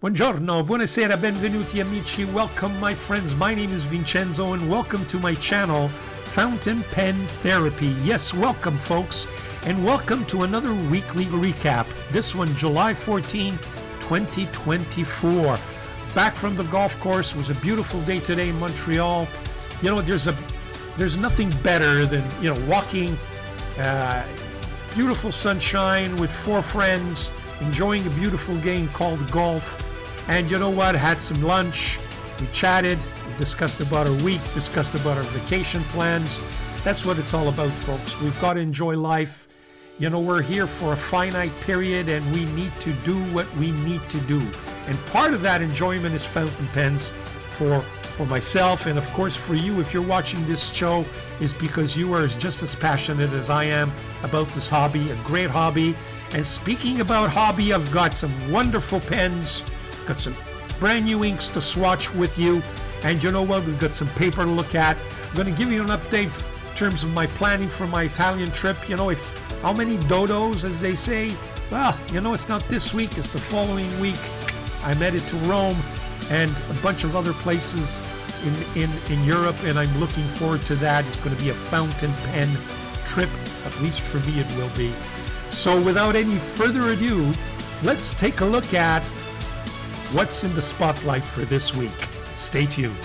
Buongiorno, buonasera, benvenuti amici. Welcome my friends. My name is Vincenzo and welcome to my channel, Fountain Pen Therapy. Yes, welcome folks, and welcome to another weekly recap. This one, July 14, 2024. Back from the golf course. It was a beautiful day today in Montreal. You know, there's nothing better than, you know, walking, beautiful sunshine with four friends, enjoying a beautiful game called golf. And you know what? Had some lunch, we chatted, we discussed about our week, discussed about our vacation plans. That's what it's all about, folks. We've got to enjoy life. You know, we're here for a finite period and we need to do what we need to do. And part of that enjoyment is fountain pens for myself, and of course for you. If you're watching this show, is because you are just as passionate as I am about this hobby, a great hobby. And speaking about hobby, I've got some wonderful pens, got some brand new inks to swatch with you, and you know what, we've got some paper to look at. I'm going to give you an update in terms of my planning for my Italian trip. You know, it's how many dodos, as they say. Well, you know, it's not this week, it's the following week. I'm headed to Rome and a bunch of other places in Europe, and I'm looking forward to that. It's going to be a fountain pen trip, at least for me it will be. So without any further ado, let's take a look at what's in the spotlight for this week. Stay tuned.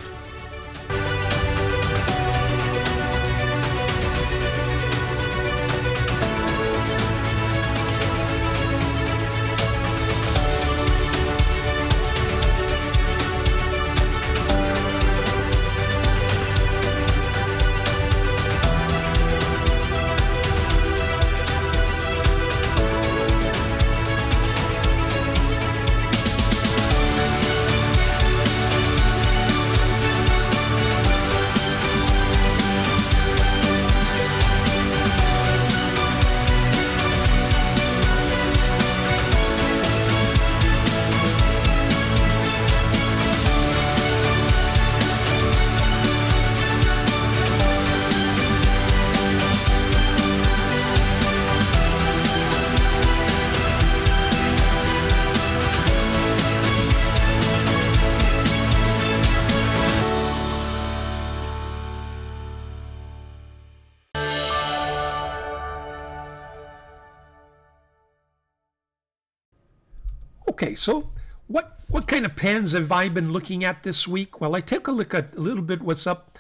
Okay, so what kind of pens have I been looking at this week? Well, I take a look at a little bit what's up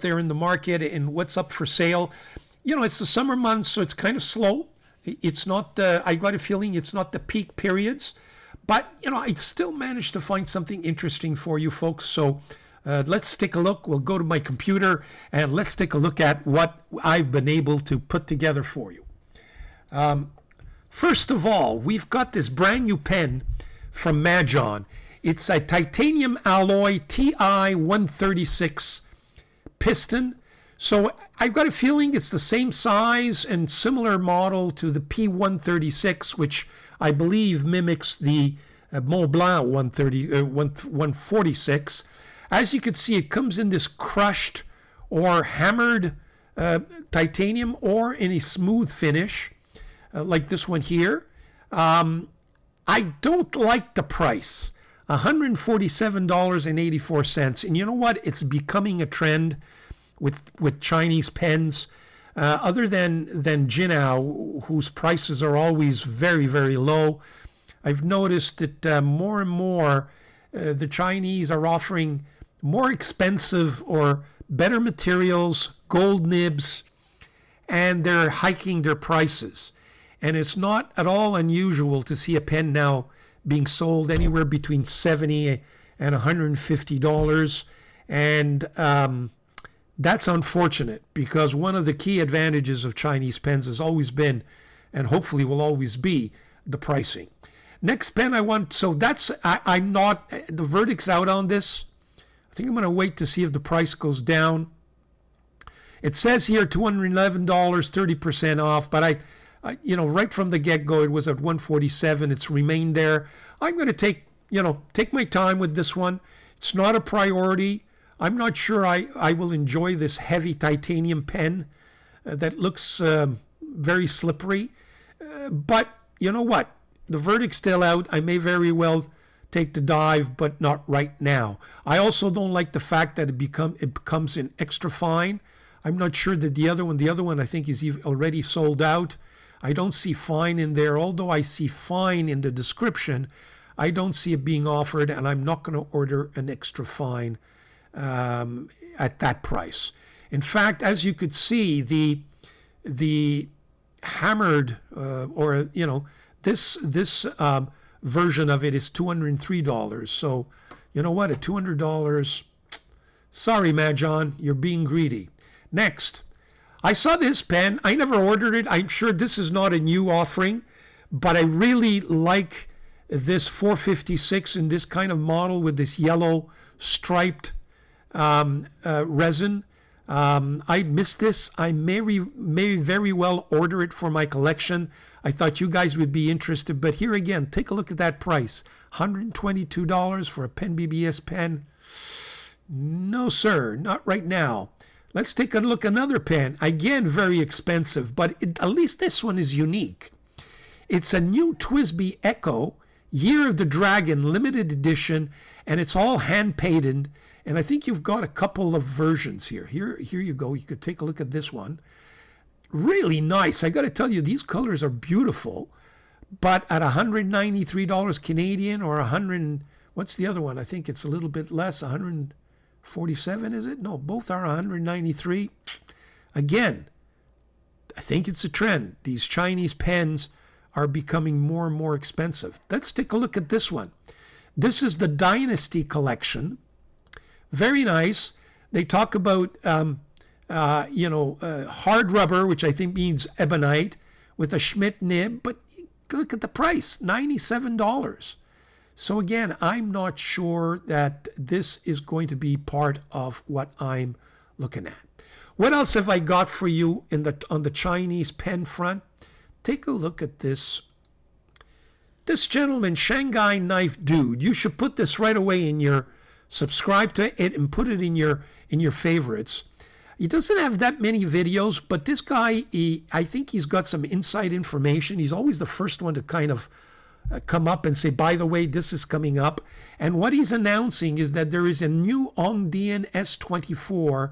there in the market and what's up for sale. You know, it's the summer months, so it's kind of slow. It's not, I got a feeling it's not the peak periods, but you know, I still managed to find something interesting for you folks. So let's take a look. We'll go to my computer and let's take a look at what I've been able to put together for you. First of all, we've got this brand new pen from Majon. It's a titanium alloy TI 136 piston. So I've got a feeling it's the same size and similar model to the P136, which I believe mimics the Mont Blanc 146. As you can see, it comes in this crushed or hammered titanium or in a smooth finish. Like this one here. I don't like the price, $147.84. And you know what? It's becoming a trend with Chinese pens, other than Jinao, whose prices are always very, very low. I've noticed that more and more the Chinese are offering more expensive or better materials, gold nibs, and they're hiking their prices. And it's not at all unusual to see a pen now being sold anywhere between $70 and $150. And that's unfortunate, because one of the key advantages of Chinese pens has always been, and hopefully will always be, the pricing. Next pen I want, so that's, I'm not, the verdict's out on this. I think I'm going to wait to see if the price goes down. It says here $211, 30% off, but you know, right from the get-go, it was at $147. It's remained there. I'm going to take my time with this one. It's not a priority. I'm not sure I will enjoy this heavy titanium pen that looks very slippery. But you know what? The verdict's still out. I may very well take the dive, but not right now. I also don't like the fact that it becomes an extra fine. I'm not sure that the other one I think is already sold out. I don't see fine in there, although I see fine in the description. I don't see it being offered, and I'm not going to order an extra fine at that price. In fact, as you could see, the hammered this version of it is $203. So you know what? At $200, sorry, Majon, you're being greedy. Next, I saw this pen. I never ordered it. I'm sure this is not a new offering, but I really like this 456 in this kind of model with this yellow striped resin. I missed this. I may very well order it for my collection. I thought you guys would be interested, but here again, take a look at that price. $122 for a Pen BBS pen. No, sir, not right now. Let's take a look at another pen. Again, very expensive, but at least this one is unique. It's a new TWSBI Echo Year of the Dragon limited edition, and it's all hand painted. And I think you've got a couple of versions here. Here you go. You could take a look at this one. Really nice. I got to tell you, these colors are beautiful. But at $193 Canadian or what's the other one? I think it's a little bit less. 147, is it? No, both are 193. Again, I think it's a trend. These Chinese pens are becoming more and more expensive. Let's take a look at this one. This is the Dynasty collection. Very nice. They talk about, hard rubber, which I think means ebonite, with a Schmidt nib. But look at the price, $97. So again, I'm not sure that this is going to be part of what I'm looking at. What else have I got for you on the Chinese pen front? Take a look at this. This gentleman, Shanghai Knife Dude. You should put this right away in your subscribe to it and put it in your favorites. He doesn't have that many videos, but this guy, I think he's got some inside information. He's always the first one to kind of come up and say, by the way, this is coming up. And what he's announcing is that there is a new Dieman S24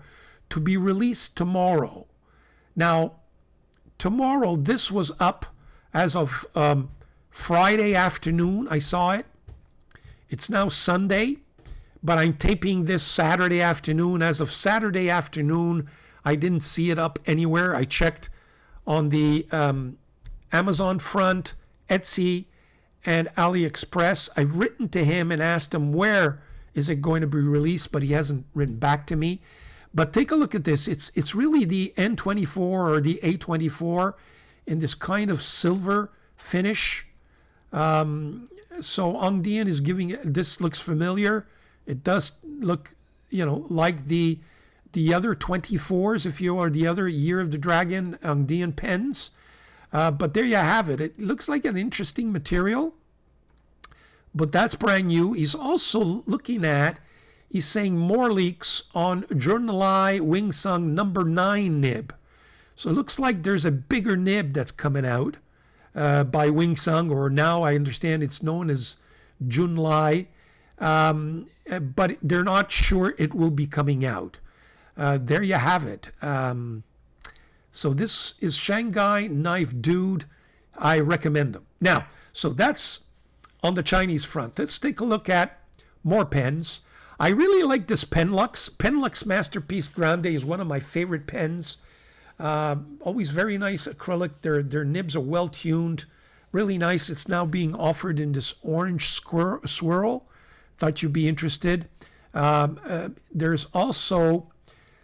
to be released tomorrow. Now, tomorrow, this was up as of Friday afternoon. I saw it. It's now Sunday. But I'm taping this Saturday afternoon. As of Saturday afternoon, I didn't see it up anywhere. I checked on the Amazon front, Etsy, and AliExpress. I've written to him and asked him where is it going to be released, but he hasn't written back to me. But take a look at this. It's really the N24 or the A24 in this kind of silver finish. So Dieman is giving, this looks familiar. It does look, like the other 24s, if you are the other Year of the Dragon Dieman pens. But there you have it. It looks like an interesting material, but that's brand new. He's also he's saying more leaks on Junlai Wingsung number 9 nib. So it looks like there's a bigger nib that's coming out by Wingsung, or now I understand it's known as Junlai. But they're not sure it will be coming out. There you have it. So this is Shanghai Knife Dude. I recommend them. Now, so that's on the Chinese front. Let's take a look at more pens. I really like this Penlux. Penlux Masterpiece Grande is one of my favorite pens. Always very nice acrylic. Their nibs are well tuned. Really nice. It's now being offered in this orange swirl. Thought you'd be interested. There's also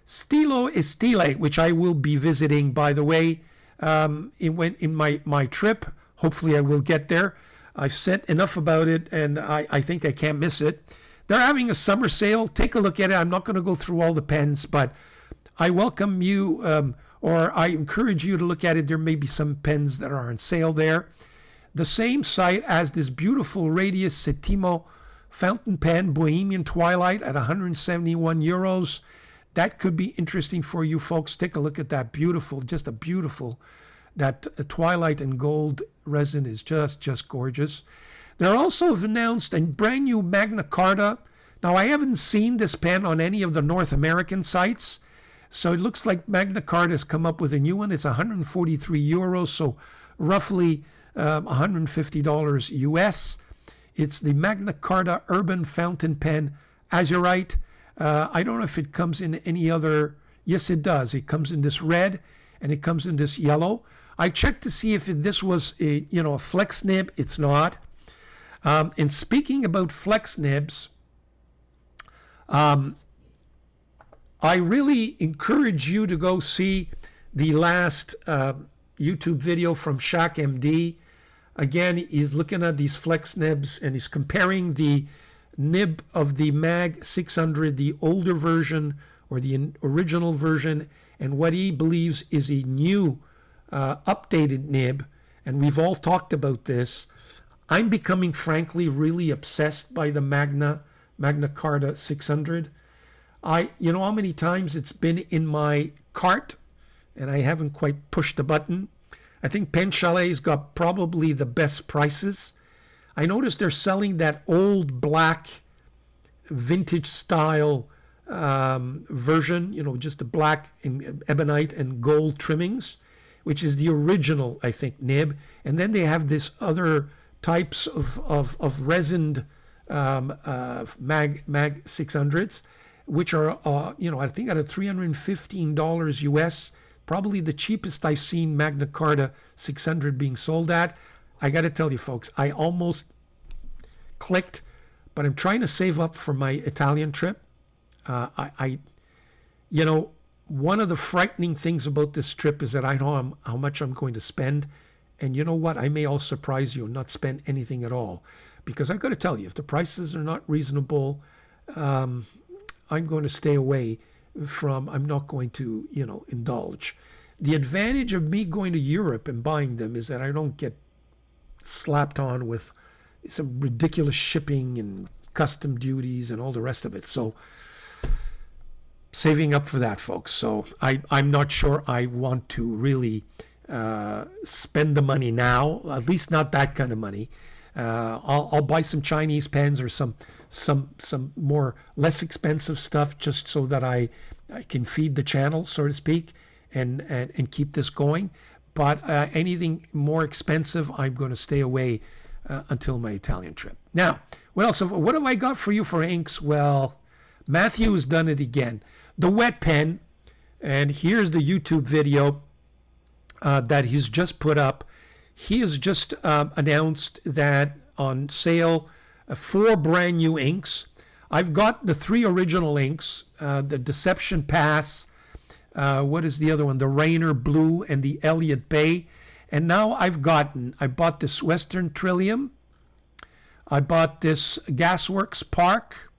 Stilo Estile, which I will be visiting, by the way, in my trip. Hopefully I will get there. I've said enough about it, and I think I can't miss it. They're having a summer sale. Take a look at it. I'm not going to go through all the pens, but I welcome you, or I encourage you to look at it. There may be some pens that are on sale there. The same site as this beautiful Radius Settimo fountain pen, Bohemian Twilight, at 171 euros. That could be interesting for you folks. Take a look at that beautiful, that Twilight and gold resin is just gorgeous. They also have announced a brand new Magna Carta. Now, I haven't seen this pen on any of the North American sites, so it looks like Magna Carta has come up with a new one. It's 143 euros, so roughly $150 US. It's the Magna Carta Urban Fountain Pen Azurite. I don't know if it comes in any other. Yes, it does. It comes in this red and it comes in this yellow. I checked to see if this was a flex nib. It's not. And speaking about flex nibs, I really encourage you to go see the last YouTube video from Shaq MD. Again, he's looking at these flex nibs and he's comparing the nib of the Mag 600, the older version or the original version, and what he believes is a new updated nib. And we've all talked about this. I'm becoming, frankly, really obsessed by the Magna Carta 600. You know how many times it's been in my cart and I haven't quite pushed the button. I think Pen Chalet's got probably the best prices. I noticed they're selling that old black vintage style version, just the black in ebonite and gold trimmings, which is the original, I think, nib. And then they have this other types of resined Mag 600s, which are, I think at $315 US, probably the cheapest I've seen Magna Carta 600 being sold at. I got to tell you, folks, I almost clicked, but I'm trying to save up for my Italian trip. One of the frightening things about this trip is that I know how much I'm going to spend. And you know what? I may all surprise you and not spend anything at all. Because I've got to tell you, if the prices are not reasonable, I'm going to stay away from, I'm not going to, indulge. The advantage of me going to Europe and buying them is that I don't get slapped on with some ridiculous shipping and custom duties and all the rest of it. So saving up for that, folks. So I'm not sure I want to really spend the money now, at least not that kind of money. I'll buy some Chinese pens or some more less expensive stuff just so that I can feed the channel, so to speak, and keep this going. But anything more expensive, I'm going to stay away until my Italian trip. Now, what else? What have I got for you for inks? Well, Matthew has done it again. The wet pen, and here's the YouTube video that he's just put up. He has just announced that on sale 4 brand new inks. I've got the 3 original inks, the Deception Pass, what is the other one? The Rainer Blue and the Elliott Bay. And now I bought this Western Trillium. I bought this Gasworks Park.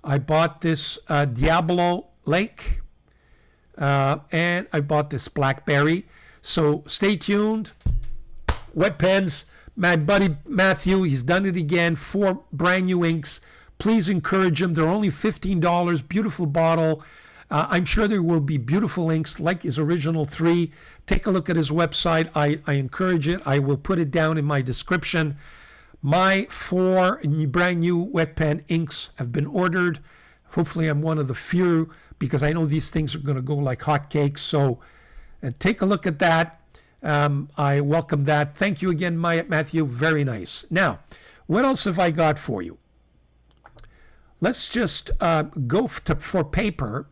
I bought this Diablo Lake. And I bought this Blackberry. So stay tuned. Wet pens. My buddy Matthew, he's done it again. 4 brand new inks. Please encourage him. They're only $15. Beautiful bottle. I'm sure there will be beautiful inks like his original 3. Take a look at his website. I encourage it. I will put it down in my description. My 4 brand new wet pen inks have been ordered. Hopefully I'm one of the few, because I know these things are going to go like hotcakes. So take a look at that. I welcome that. Thank you again, Matthew. Very nice. Now, what else have I got for you? Let's just go for paper.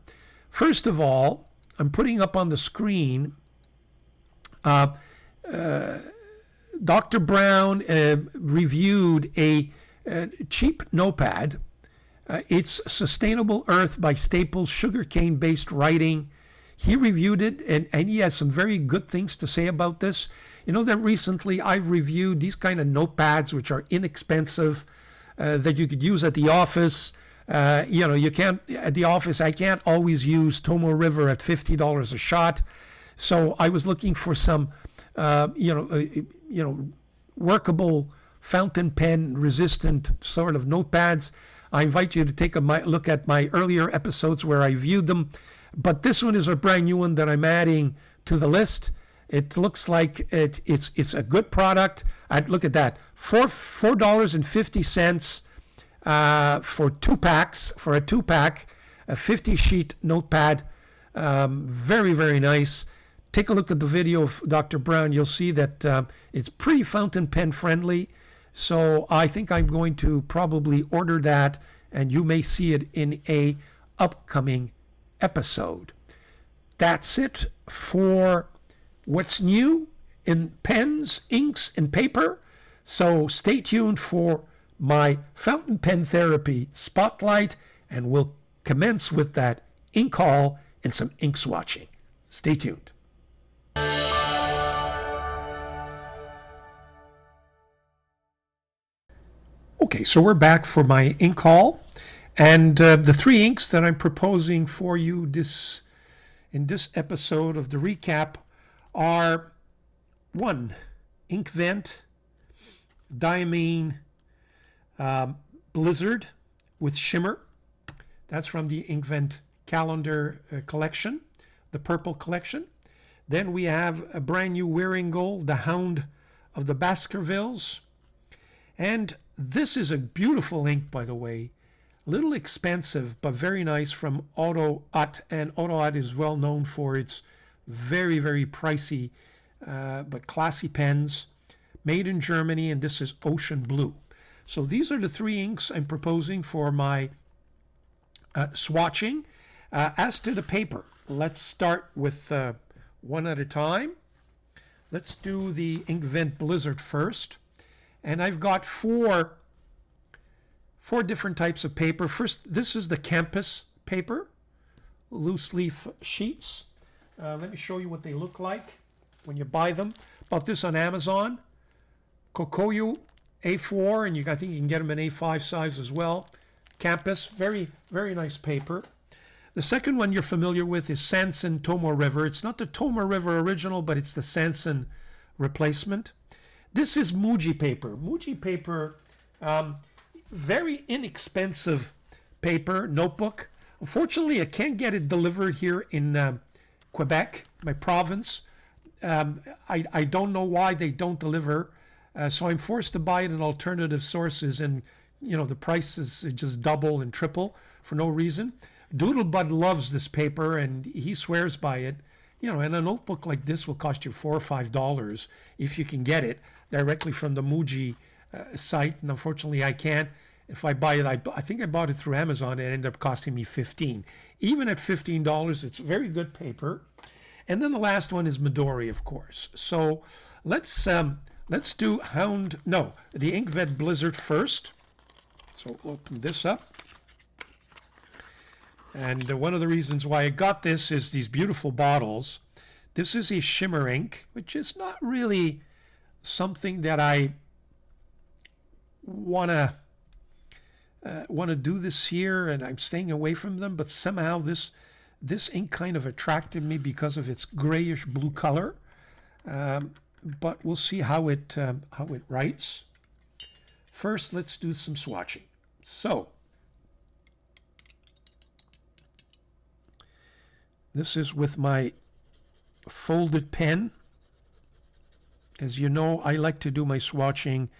First of all, I'm putting up on the screen Dr. Brown reviewed a cheap notepad. It's Sustainable Earth by Staples, sugarcane-based writing. He reviewed it, and he has some very good things to say about this. You know that recently I've reviewed these kind of notepads, which are inexpensive, that you could use at the office. You can't, at the office, I can't always use Tomo River at $50 a shot. So I was looking for some, workable fountain pen resistant sort of notepads. I invite you to take a look at my earlier episodes where I viewed them. But this one is a brand new one that I'm adding to the list. It looks like it's a good product. Look at that, $4.50 for 2 packs, for a 2-pack, a 50-sheet notepad. Very, very nice. Take a look at the video of Dr. Brown. You'll see that it's pretty fountain pen friendly. So I think I'm going to probably order that, and you may see it in a upcoming episode. That's it for what's new in pens, inks, and paper. So stay tuned for my fountain pen therapy spotlight, and we'll commence with that ink haul and some ink swatching. Stay tuned. Okay, so we're back for my ink haul, and the 3 inks that I'm proposing for you in this episode of the recap are 1, Inkvent Dieman Blizzard with shimmer. That's from the Inkvent calendar collection, the purple collection. Then we have a brand new Wieringal, the Hound of the Baskervilles. And this is a beautiful ink, by the way. A little expensive, but very nice, from Auto Ut. And Auto Ut is well known for its very, very pricey but classy pens. Made in Germany, and this is Ocean Blue. So these are the 3 inks I'm proposing for my swatching. As to the paper, let's start with one at a time. Let's do the Inkvent Blizzard first. And I've got four different types of paper. First, this is the campus paper, loose leaf sheets. Let me show you what they look like when you buy them. Bought this on Amazon. Kokoyu A4, and I think you can get them in A5 size as well. Campus, very, very nice paper. The second one you're familiar with is Sanson Tomo River. It's not the Tomo River original, but it's the Sanson replacement. This is Muji paper. Muji paper, very inexpensive paper, notebook. Unfortunately, I can't get it delivered here in Quebec, my province. I don't know why they don't deliver, so I'm forced to buy it in alternative sources, and the prices just double and triple for no reason. Doodlebud loves this paper, and he swears by it. And a notebook like this will cost you $4 or $5 if you can get it directly from the Muji site. And unfortunately, I can't. If I buy it, I think I bought it through Amazon. It ended up costing me $15. Even at $15, it's very good paper. And then the last one is Midori, of course. So let's do the Inkvent Blizzard first. So open this up. And one of the reasons why I got this is these beautiful bottles. This is a shimmer ink, which is not really something that I want to do this year, and I'm staying away from them. But somehow this ink kind of attracted me because of its grayish blue color. But we'll see how it writes. First, let's do some swatching. So this is with my folded pen. As you know, I like to do my swatching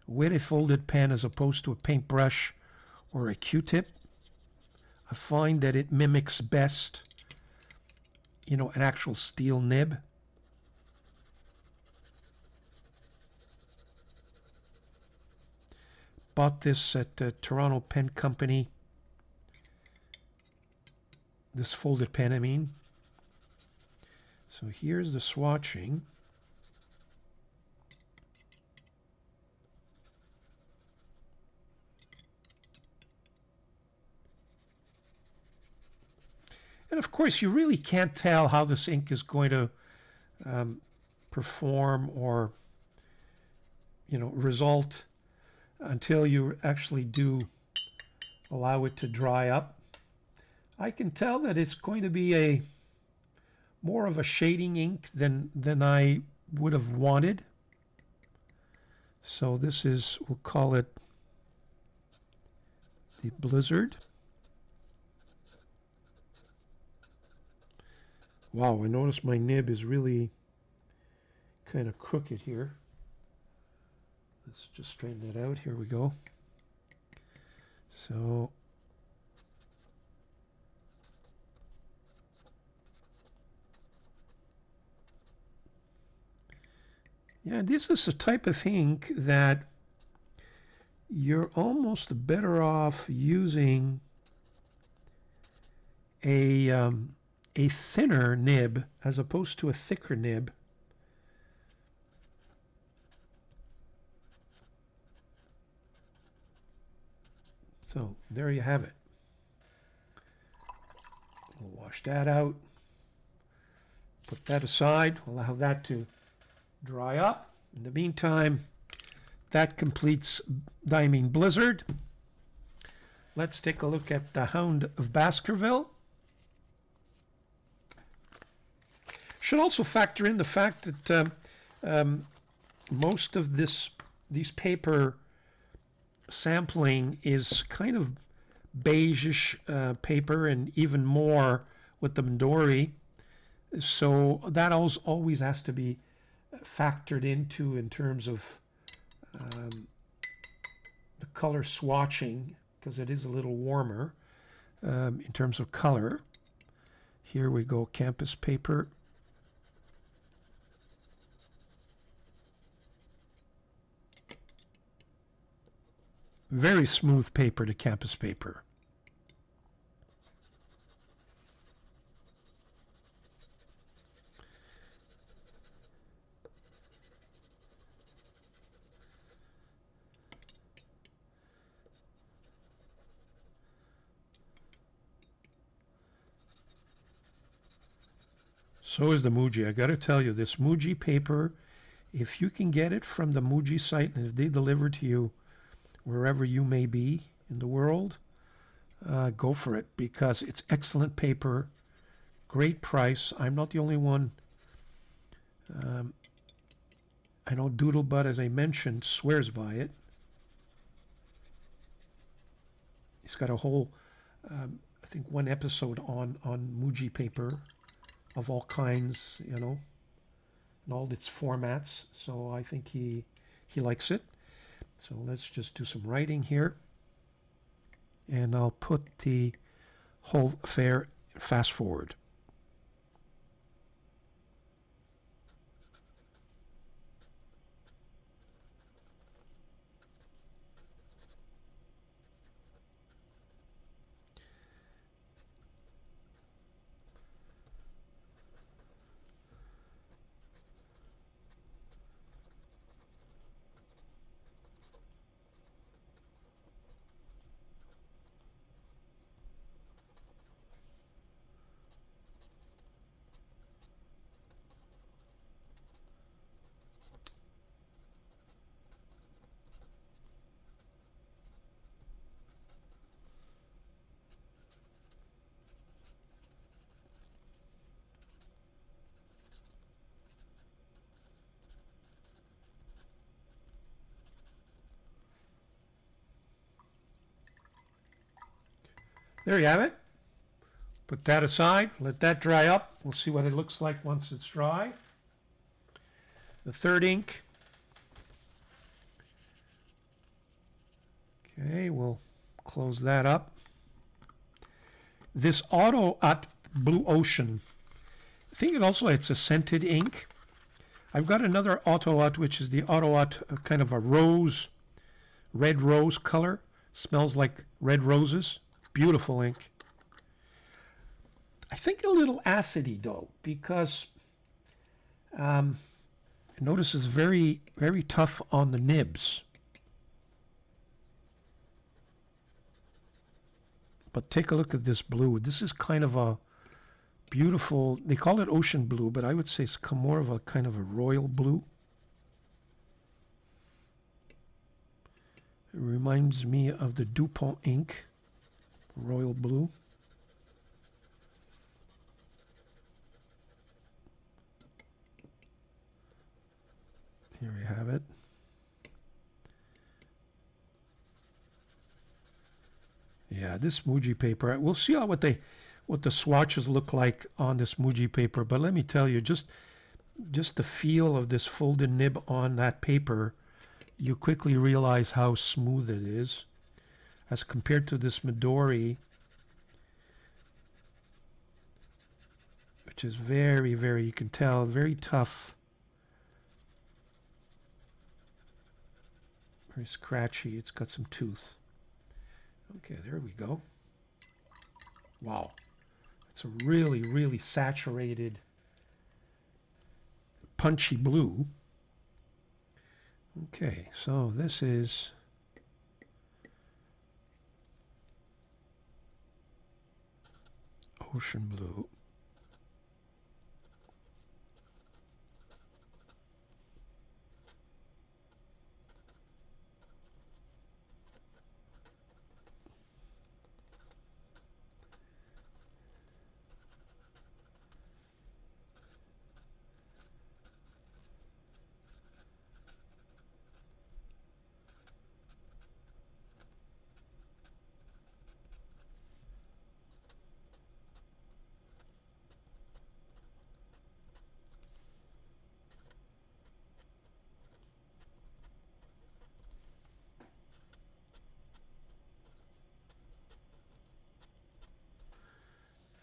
with a folded pen as opposed to a paintbrush or a Q-tip. I find that it mimics best, an actual steel nib. Bought this at Toronto Pen Company. This folded pen, I mean. So here's the swatching. And of course, you really can't tell how this ink is going to perform or, result until you actually do allow it to dry up. I can tell that it's going to be more of a shading ink than I would have wanted. So this is, we'll call it the Blizzard. Wow, I notice my nib is really kind of crooked here. Let's just straighten it out. Here we go. So yeah, this is a type of ink that you're almost better off using a thinner nib as opposed to a thicker nib. So there you have it. We'll wash that out. Put that aside. Allow that to dry up. In the meantime, that completes Dieman Blizzard. Let's take a look at the Hound of Baskerville. Should also factor in the fact that most of these paper sampling is kind of beigeish paper, and even more with the Midori. So that always has to be factored into in terms of the color swatching, because it is a little warmer in terms of color. Here we go, campus paper. Very smooth paper, to campus paper. So is the Muji. I got to tell you, this Muji paper, if you can get it from the Muji site and if they deliver to you wherever you may be in the world, go for it, because it's excellent paper, great price. I'm not the only one. I know Doodlebud, as I mentioned, swears by it. He's got a whole, I think, one episode on Muji paper of all kinds, you know, in all its formats. So I think he likes it. So let's just do some writing here. And I'll put the whole affair fast forward. There you have it. Put that aside, let that dry up. We'll see what it looks like once it's dry. The third ink. Okay, we'll close that up. This Auto Ut Blue Ocean, I think it's a scented ink. I've got another Auto Ut, which is the Auto Ut, kind of a rose, red rose color. Smells like red roses. Beautiful ink. I think a little acidy though, because notice it's very, very tough on the nibs. But take a look at this blue. This is kind of a beautiful, they call it ocean blue, but I would say it's more of a kind of a royal blue. It reminds me of the DuPont ink. Royal blue. Here we have it. Yeah, this Muji paper. We'll see what the swatches look like on this Muji paper. But let me tell you, just just the feel of this folded nib on that paper, you quickly realize how smooth it is as compared to this Midori, which is very, very, you can tell, very tough, very scratchy. It's got some tooth. Okay, there we go. Wow, it's a really, really saturated, punchy blue. Okay, so this is ocean blue.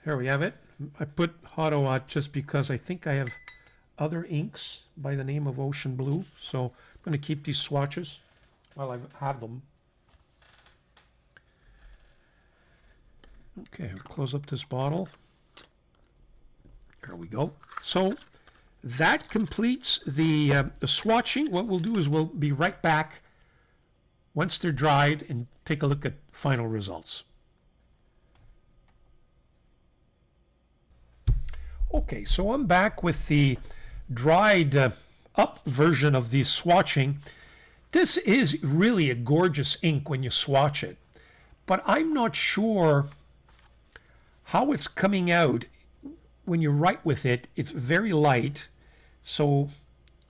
Here we have it. I put Hot just because I think I have other inks by the name of Ocean Blue. So I'm going to keep these swatches while I have them. Okay, I'll close up this bottle. There we go. So that completes the swatching. What we'll do is we'll be right back once they're dried and take a look at final results. Okay, so I'm back with the dried up version of the swatching. This is really a gorgeous ink when you swatch it, but I'm not sure how it's coming out when you write with it. It's very light, so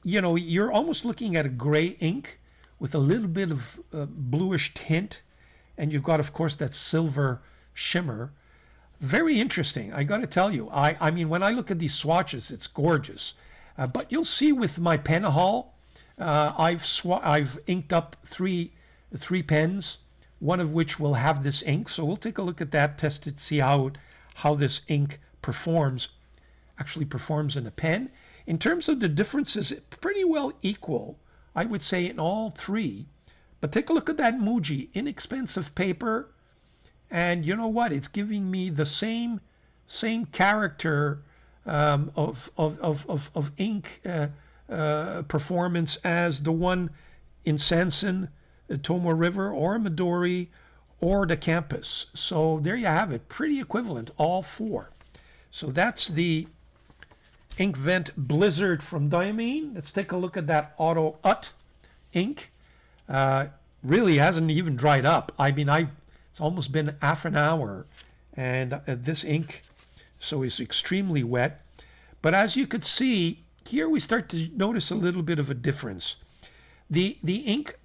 you know, you're almost looking at a gray ink with a little bit of bluish tint, and you've got, of course, that silver shimmer. Very interesting, I got to tell you. I mean, when I look at these swatches, it's gorgeous. But you'll see with my pen haul, I've inked up three pens, one of which will have this ink. So we'll take a look at that, test it, see how this ink actually performs in a pen. In terms of the differences, pretty well equal, I would say, in all three. But take a look at that Muji, inexpensive paper. And you know what? It's giving me the same character of ink performance as the one in Sanson, Tomoe River, or Midori, or the Campus. So there you have it. Pretty equivalent, all four. So that's the Inkvent Blizzard from Dieman. Let's take a look at that Auto Ut ink. Really hasn't even dried up. I mean, it's almost been half an hour, and this ink is extremely wet. But as you could see, here we start to notice a little bit of a difference. The ink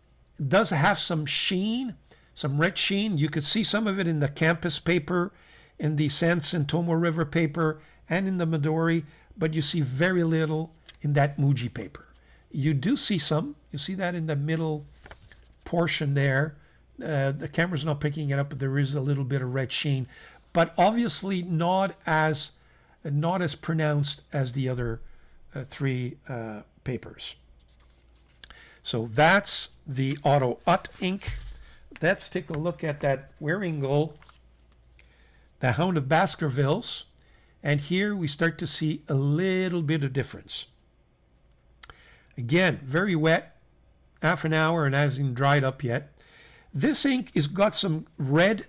does have some sheen, some red sheen. You could see some of it in the Campus paper, in the Sanson Tomoe River paper, and in the Midori, but you see very little in that Muji paper. You do see some. You see that in the middle portion there. The camera's not picking it up, but there is a little bit of red sheen, but obviously not as pronounced as the other three papers. So that's the Auto Ut ink. Let's take a look at that Waringal, the Hound of Baskervilles, and here we start to see a little bit of difference. Again, very wet, half an hour, and hasn't dried up yet. This ink has got some red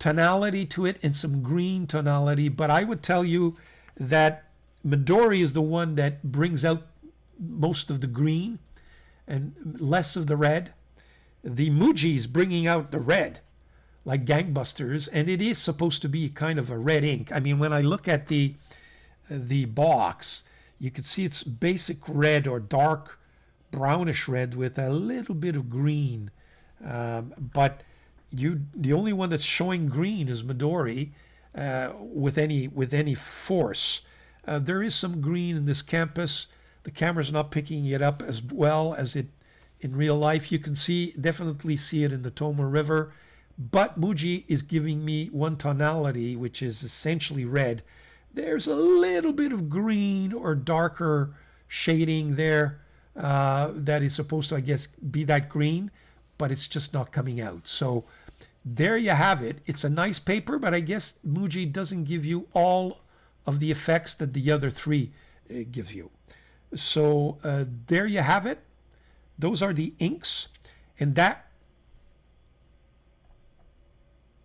tonality to it and some green tonality, but I would tell you that Midori is the one that brings out most of the green and less of the red. The Muji is bringing out the red like gangbusters, and it is supposed to be kind of a red ink. I mean, when I look at the box, you can see it's basic red or dark brownish red with a little bit of green. But the only one that's showing green is Midori with any force. There is some green in this Campus, The camera's not picking it up as well as it in real life. You can definitely see it in the Tomoe River, but Muji is giving me one tonality, which is essentially red. There's a little bit of green or darker shading there that is supposed to, I guess, be that green, but it's just not coming out. So there you have it. It's a nice paper, but I guess Muji doesn't give you all of the effects that the other three gives you. So there you have it. Those are the inks, and that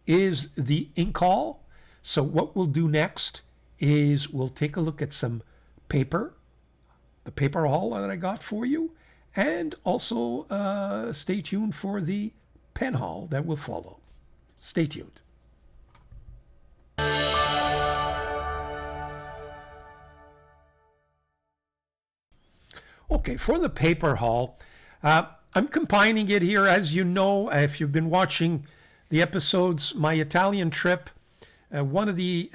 is the ink haul. So what we'll do next is we'll take a look at some paper, the paper haul that I got for you, and also stay tuned for the pen haul that will follow. Stay tuned. Okay, for the paper haul, I'm combining it here. As you know, if you've been watching the episodes, my Italian trip, one of the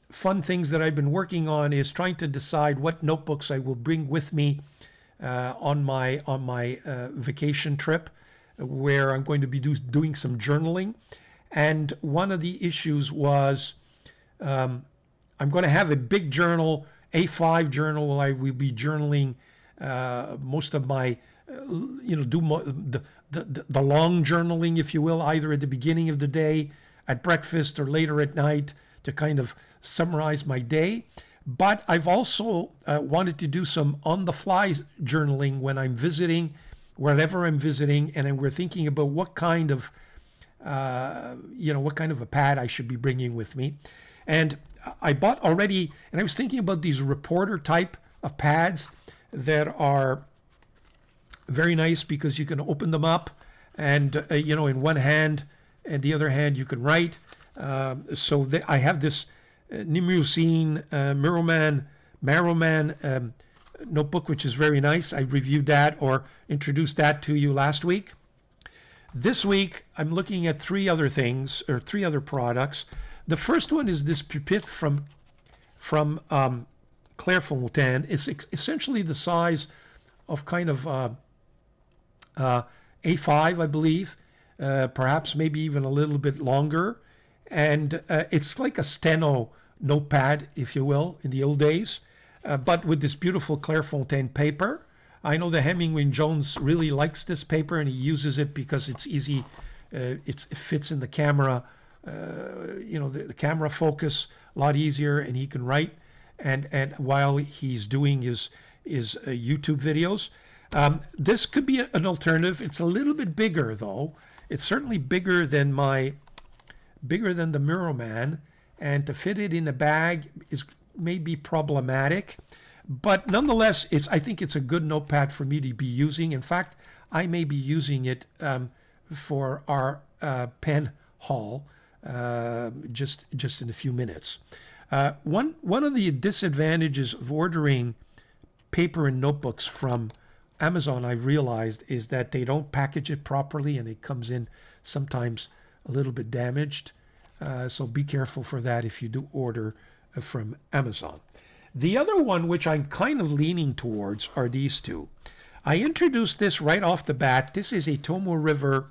fun things that I've been working on is trying to decide what notebooks I will bring with me on my vacation trip, where I'm going to be doing some journaling. And one of the issues was I'm going to have a big journal, A5 journal, where I will be journaling most of my, the long journaling, if you will, either at the beginning of the day, at breakfast, or later at night to kind of summarize my day. But I've also wanted to do some on-the-fly journaling when I'm visiting, wherever I'm visiting, and we're thinking about what kind of, what kind of a pad I should be bringing with me. And I bought already, and I was thinking about these reporter type of pads that are very nice because you can open them up and, in one hand, and the other hand you can write. I have this Nimusine Marrowman notebook, which is very nice. I reviewed that or introduced that to you last week. This week, I'm looking at three other products. The first one is this pipette from Clairefontaine. It's essentially the size of kind of A5, I believe, perhaps maybe even a little bit longer. And it's like a steno notepad, if you will, in the old days, but with this beautiful Clairefontaine paper. I know that Hemingway Jones really likes this paper, and he uses it because it's easy. It fits in the camera, the camera focus a lot easier, and he can write. And while he's doing his YouTube videos, this could be an alternative. It's a little bit bigger, though. It's certainly bigger than the Mirrorman, and to fit it in a bag may be problematic. But nonetheless, I think it's a good notepad for me to be using. In fact, I may be using it for our pen haul just in a few minutes. One of the disadvantages of ordering paper and notebooks from Amazon, I've realized, is that they don't package it properly, and it comes in sometimes a little bit damaged. So be careful for that if you do order from Amazon. The other one, which I'm kind of leaning towards, are these two. I introduced this right off the bat. This is a Tomoe River.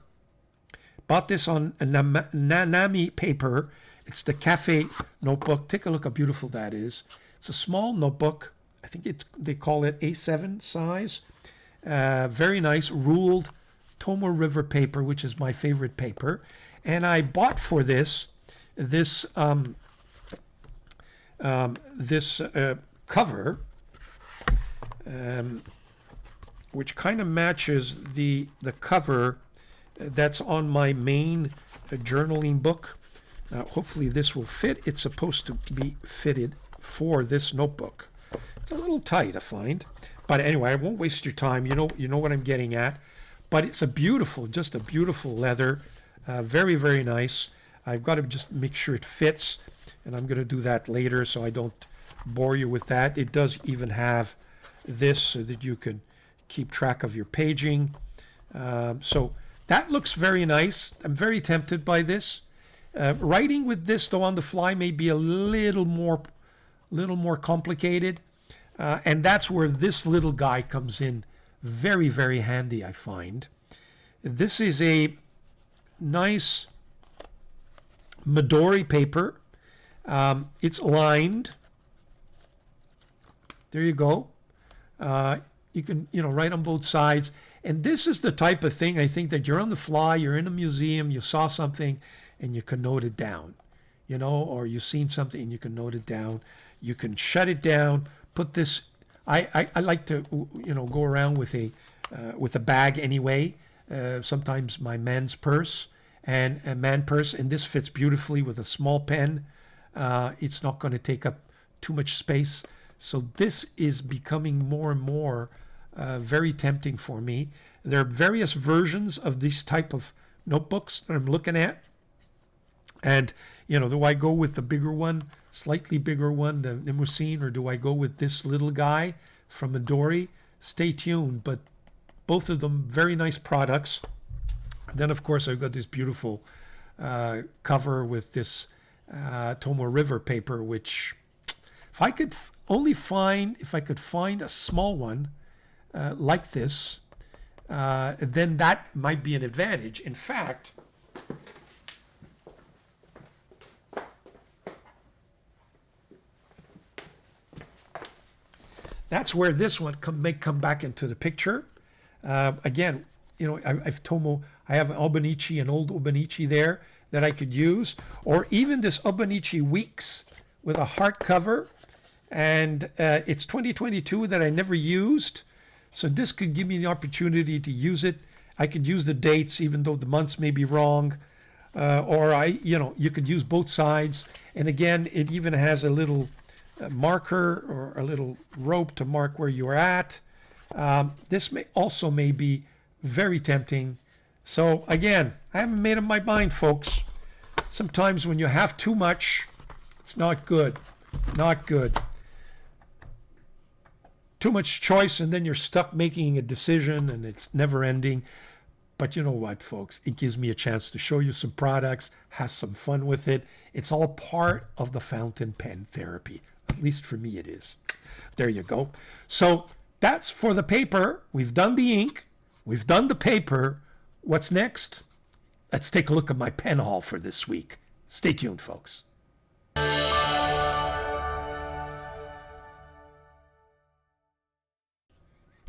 Bought this on a Nanami paper. It's the Cafe notebook. Take a look how beautiful that is. It's a small notebook. I think they call it A7 size. Very nice ruled Tomoe River paper, which is my favorite paper. And I bought for this cover, which kind of matches the cover that's on my main journaling book. Now, hopefully this will fit. It's supposed to be fitted for this notebook. It's a little tight, I find. But anyway, I won't waste your time. You know what I'm getting at. But it's just a beautiful leather. Very, very nice. I've got to just make sure it fits, and I'm going to do that later so I don't bore you with that. It does even have this so that you can keep track of your paging. So that looks very nice. I'm very tempted by this. Writing with this, though, on the fly may be a little more complicated. And that's where this little guy comes in very, very handy, I find. This is a nice Midori paper. It's lined. There you go. You can, write on both sides. And this is the type of thing, I think, that you're on the fly, you're in a museum, you saw something, and you can note it down, or you've seen something and you can note it down. You can shut it down, put this. I like to, go around with a bag anyway. Sometimes my man's purse and a man purse, and this fits beautifully with a small pen. It's not going to take up too much space. So this is becoming more and more very tempting for me. There are various versions of these type of notebooks that I'm looking at. And, do I go with the bigger one, slightly bigger one, the limousine, or do I go with this little guy from Midori? Stay tuned. But both of them, very nice products. Then, of course, I've got this beautiful cover with this Tomo River paper, which if I could find a small one like this, then that might be an advantage. In fact, that's where this one may come back into the picture. Again, I have an Obonichi, an old Obonichi there that I could use, or even this Obonichi Weeks with a hardcover, and it's 2022 that I never used, so this could give me the opportunity to use it. I could use the dates, even though the months may be wrong, or you could use both sides. And again, it even has a little marker or a little rope to mark where you're at. This may be very tempting. So again, I haven't made up my mind, folks. Sometimes when you have too much, it's not good. Not good. Too much choice, and then you're stuck making a decision, and it's never ending. But you know what, folks? It gives me a chance to show you some products, have some fun with it. It's all part of the fountain pen therapy. At least for me it is. There you go. So that's for the paper. We've done the ink. We've done the paper. What's next? Let's take a look at my pen haul for this week. Stay tuned, folks.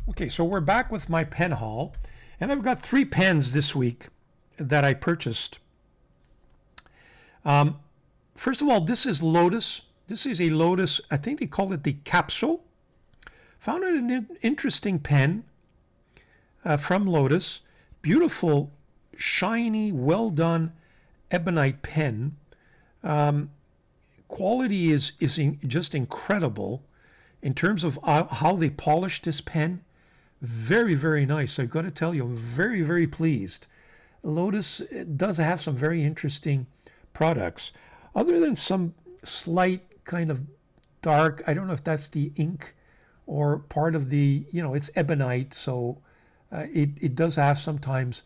Okay, so we're back with my pen haul, and I've got 3 pens this week that I purchased. First of all, this is Lotus. This is a Lotus, I think they call it the Capsule. Found it an interesting pen from Lotus. Beautiful, shiny, well done ebonite pen. Quality is just incredible in terms of how they polished this pen. Very, very nice. I've got to tell you, I'm very, very pleased. Lotus does have some very interesting products. Other than some slight kind of dark, I don't know if that's the ink or part of the, it's ebonite, so it does have sometimes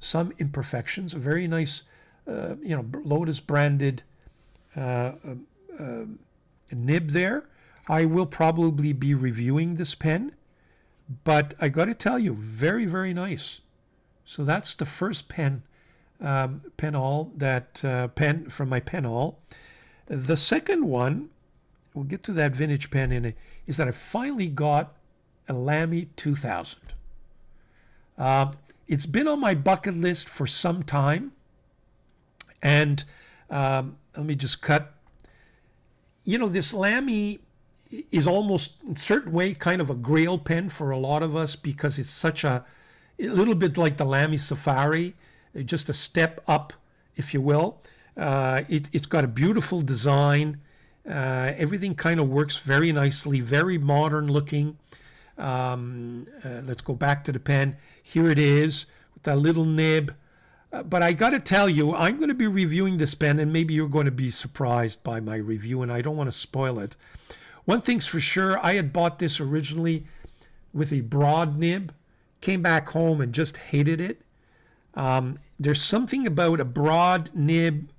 some imperfections. A very nice, Lotus branded nib there. I will probably be reviewing this pen, but I got to tell you, very, very nice. So that's the first pen haul pen from my pen haul. The second one, we'll get to that vintage pen in it, is that I finally got a Lamy 2000. It's been on my bucket list for some time, and let me just cut. This Lamy is almost, in a certain way, kind of a grail pen for a lot of us because it's such a little bit like the Lamy Safari, just a step up, if you will. It's got a beautiful design. Everything kind of works very nicely, very modern looking. Let's go back to the pen. Here it is with that little nib. But I got to tell you, I'm going to be reviewing this pen, and maybe you're going to be surprised by my review, and I don't want to spoil it. One thing's for sure, I had bought this originally with a broad nib, came back home and just hated it. There's something about a broad nib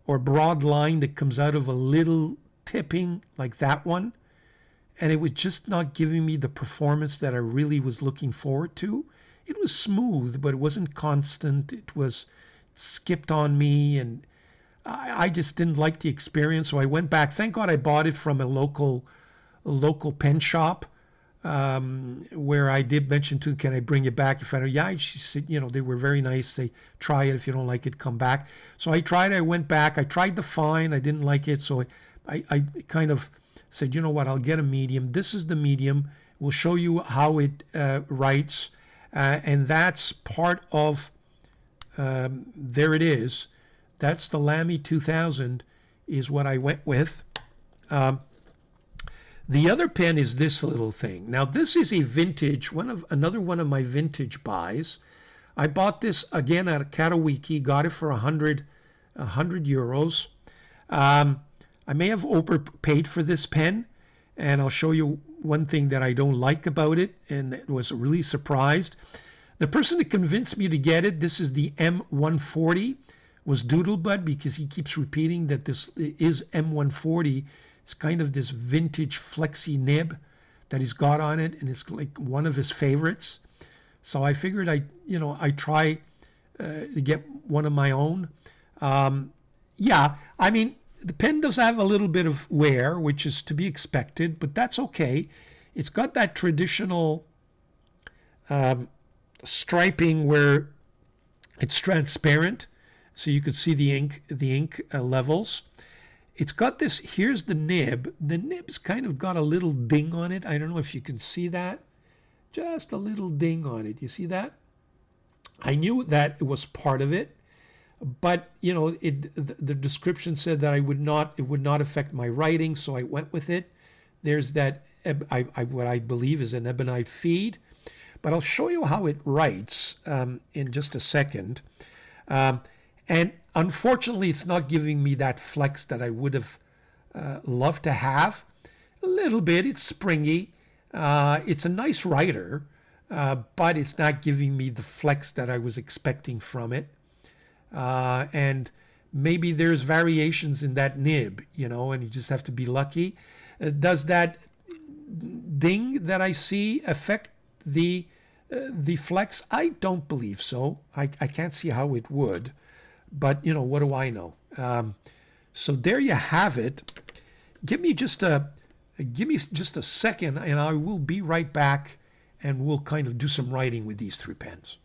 or broad line that comes out of a little tipping like that one. and it was just not giving me the performance that I really was looking forward to. It was smooth, but it wasn't constant. It skipped on me, and I just didn't like the experience. So I went back. Thank God I bought it from a local pen shop, where I did mention to, can I bring it back? If I know, yeah, she said, they were very nice. They try it. If you don't like it, come back. So I tried it. I went back. I tried the fine. I didn't like it. So I kind of said, you know what, I'll get a medium. This is the medium. We'll show you how it writes. And that's part of, there it is. That's the Lamy 2000 is what I went with. The other pen is this little thing. Now this is a vintage, another one of my vintage buys. I bought this again at Katowiki, got it for 100 euros. I may have overpaid for this pen, and I'll show you one thing that I don't like about it, and it was really surprised. The person that convinced me to get it, this is the M140, was Doodlebud, because he keeps repeating that this is M140. It's kind of this vintage flexi nib that he's got on it, and it's like one of his favorites. So I figured I try to get one of my own. Yeah, I mean, the pen does have a little bit of wear, which is to be expected, but that's okay. It's got that traditional striping where it's transparent, so you can see the ink levels. It's got this, here's the nib. The nib's kind of got a little ding on it. I don't know if you can see that. Just a little ding on it. You see that? I knew that it was part of it, but the description said that it would not affect my writing, so I went with it. There's that, what I believe is an ebonite feed, but I'll show you how it writes in just a second. And unfortunately, it's not giving me that flex that I would have loved to have. A little bit, it's springy. It's a nice writer, but it's not giving me the flex that I was expecting from it. And maybe there's variations in that nib, and you just have to be lucky. Does that ding that I see affect the flex? I don't believe so. I can't see how it would. But, what do I know? So there you have it. Give me just a second, and I will be right back, and we'll kind of do some writing with these three pens.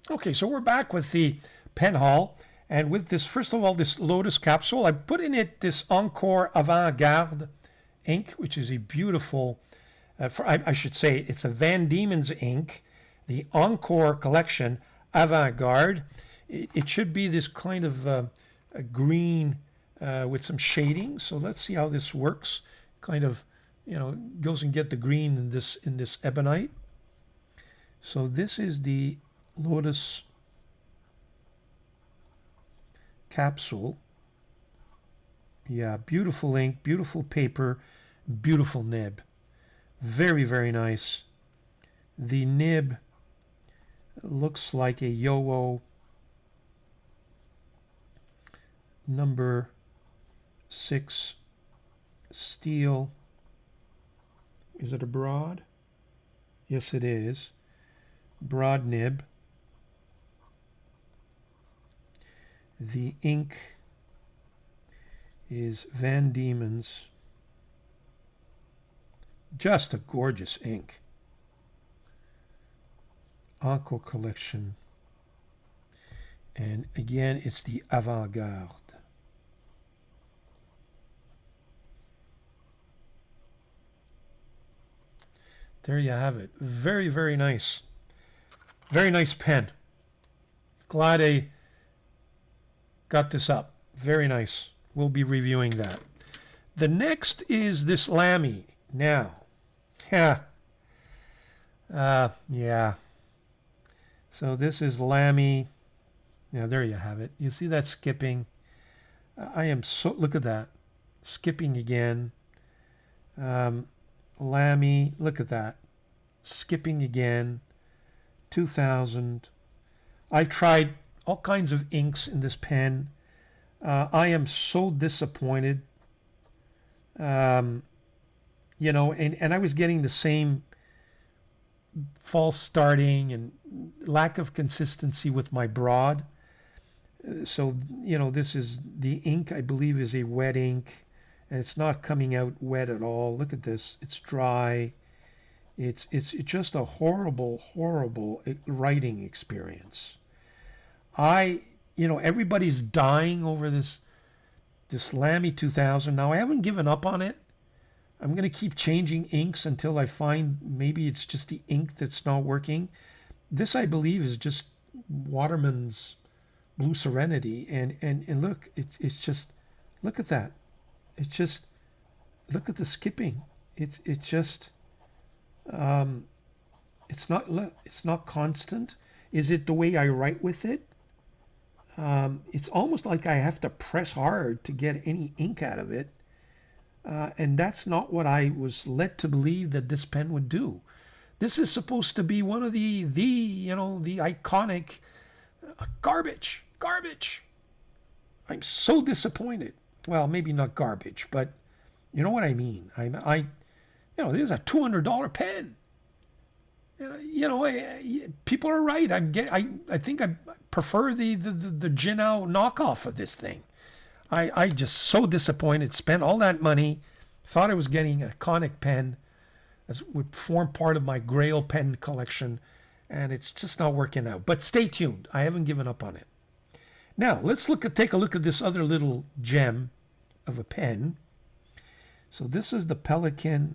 Okay, so we're back with the pen haul, and with this, first of all, this Lotus capsule. I put in it this Encore Avant-Garde ink, which is a beautiful, I should say, it's a Van Diemen's ink, the Encore collection Avant-Garde. It should be this kind of a green with some shading. So let's see how this works. Kind of, goes and get the green in this ebonite. So this is the Lotus capsule. Yeah, beautiful ink, beautiful paper, beautiful nib. Very, very nice. The nib looks like a Yowo number 6 steel. Is it a broad? Yes, it is. Broad nib. The ink is Van Diemen's. Just a gorgeous ink. Encore collection. And again, it's the Avant-Garde. There you have it. Very, very nice. Very nice pen. Glad I got this up. Very nice. We'll be reviewing that. The next is this Lamy. Now, yeah. So this is Lamy. Yeah, there you have it. You see that skipping? I am so, look at that. Skipping again. Lamy, look at that. Skipping again. 2000. I've tried all kinds of inks in this pen. I am so disappointed. and I was getting the same false starting and lack of consistency with my broad. So, this is the ink, I believe, is a wet ink, and it's not coming out wet at all. Look at this. It's dry. It's just a horrible, horrible writing experience. Everybody's dying over this Lamy 2000. Now, I haven't given up on it. I'm going to keep changing inks until I find maybe it's just the ink that's not working. This, I believe, is just Waterman's Blue Serenity. And look, it's just, look at that. It's just, look at the skipping. It's just, it's not constant. Is it the way I write with it? It's almost like I have to press hard to get any ink out of it. And that's not what I was led to believe that this pen would do. This is supposed to be one of the iconic garbage. I'm so disappointed. Well, maybe not garbage, but you know what I mean. This is a $200 pen. People are right. I think I prefer the Jinao knockoff of this thing. I just so disappointed. Spent all that money, thought I was getting an iconic pen that would form part of my Grail pen collection, and it's just not working out. But stay tuned. I haven't given up on it. Now let's take a look at this other little gem of a pen. So this is the Pelikan.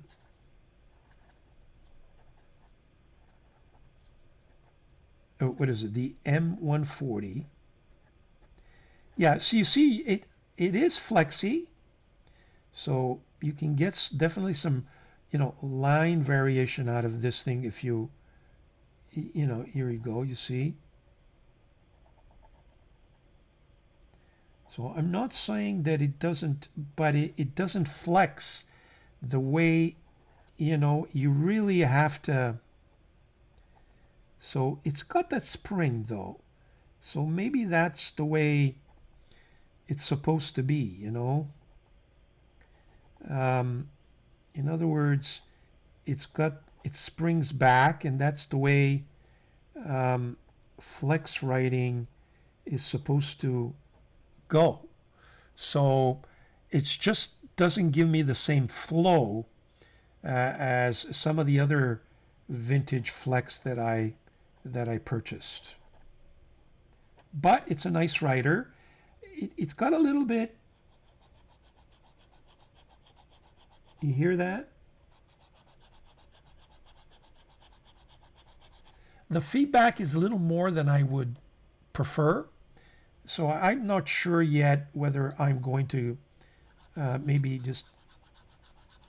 What is it? The M140. Yeah, so you see it is flexy, so you can get definitely some line variation out of this thing if you here you go, you see. So I'm not saying that it doesn't, but it doesn't flex the way you really have to. So it's got that spring though, so maybe that's the way it's supposed to be, In other words, it springs back, and that's the way flex writing is supposed to go. So it just doesn't give me the same flow as some of the other vintage flex that I purchased. But it's a nice writer. It's got a little bit, you hear that? The feedback is a little more than I would prefer. So I'm not sure yet whether I'm going to maybe just